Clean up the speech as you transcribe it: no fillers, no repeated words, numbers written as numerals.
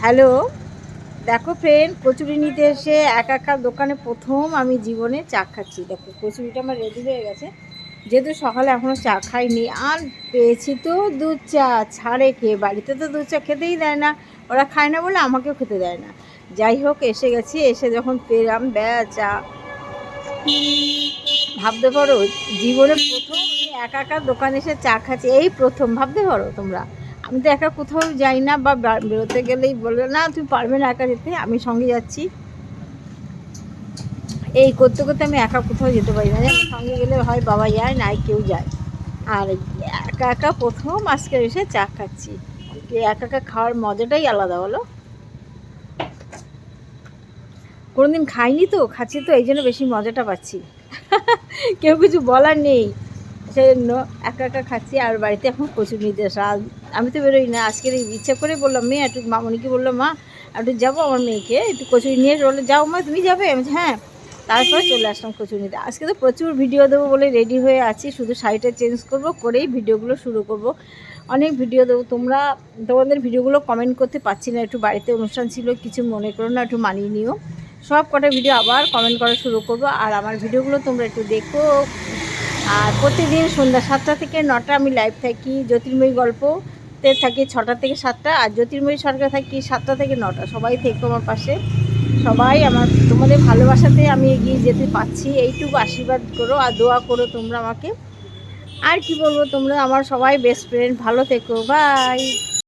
Hello, দেখো friend, kachori নিতে এসে একা দোকানে প্রথম আমি জীবনে চা খাচ্ছি। দেখো কচুরিটা আমার রেডি হয়ে গেছে, যেহেতু সকালে এখনও চা খাইনি। আর পেয়েছি তো দুধ চা, ছাড়ে খেয়ে। বাড়িতে তো দুধ চা খেতেই দেয় না, ওরা খায় না বলে আমাকেও খেতে দেয় না। যাই হোক, এসে গেছি, এসে যখন পেলাম চা, ভাবতে পারো জীবনে প্রথম আমি একা দোকানে এসে চা খাচ্ছি, এই প্রথম। ভাবতে পারো তোমরা, আমি তো একা কোথাও যাই না, বা বেরোতে গেলেই বলে না তুমি পারবে না একা যেতে, আমি সঙ্গে যাচ্ছি। এই করতে করতে আমি একা কোথাও যেতে পারি না, সঙ্গে গেলে হয় বাবা যায়, নাই কেউ যায়। আর একা প্রথম আজকে এসে চা খাচ্ছি। একা খাওয়ার মজাটাই আলাদা, বলো। কোনোদিন খাইনি তো, খাচ্ছি তো, এই জন্য বেশি মজাটা পাচ্ছি। কেউ কিছু বলার নেই, সেই জন্য একা খাচ্ছি। আর বাড়িতে এখন প্রচুর নির্দেশ। আমি তো বেরোই না, আজকের ইচ্ছা করে বললাম, মেয়ে একটু, মামনিকে বললাম, মা একটু যাবো আমার মেয়েকে একটু কচুরি নিয়ে। বলে যাও মা, তুমি যাবে? আমি হ্যাঁ। তারপরে চলে আসলাম কচুরি নিতে। আজকে তো প্রচুর ভিডিও দেবো বলে রেডি হয়ে আছি, শুধু শাড়িটা চেঞ্জ করব, করেই ভিডিওগুলো শুরু করব। অনেক ভিডিও দেবো, তোমাদের ভিডিওগুলো কমেন্ট করতে পারছি না, একটু বাড়িতে অনুষ্ঠান ছিল, কিছু মনে করো না, একটু মানিয়ে নিও। সব কটা ভিডিও আবার কমেন্ট করা শুরু করব। আর আমার ভিডিওগুলো তোমরা একটু দেখো। আর প্রতিদিন সন্ধ্যা 7টা থেকে 9টা আমি লাইভ থাকি, জ্যোতির্ময়ী গল্পতে থাকি 6টা থেকে 7টা, আর জ্যোতির্ময়ী সরকার থাকি 7টা থেকে 9টা। সবাই থেকো আমার পাশে, সবাই আমার, তোমাদের ভালোবাসাতে আমি এগিয়ে যেতে পারছি, এইটুকু আশীর্বাদ করো আর দোয়া করো তোমরা আমাকে। আর কি বলবো, তোমরা আমার সবাই বেস্ট ফ্রেন্ড, ভালো থেকো, বাই।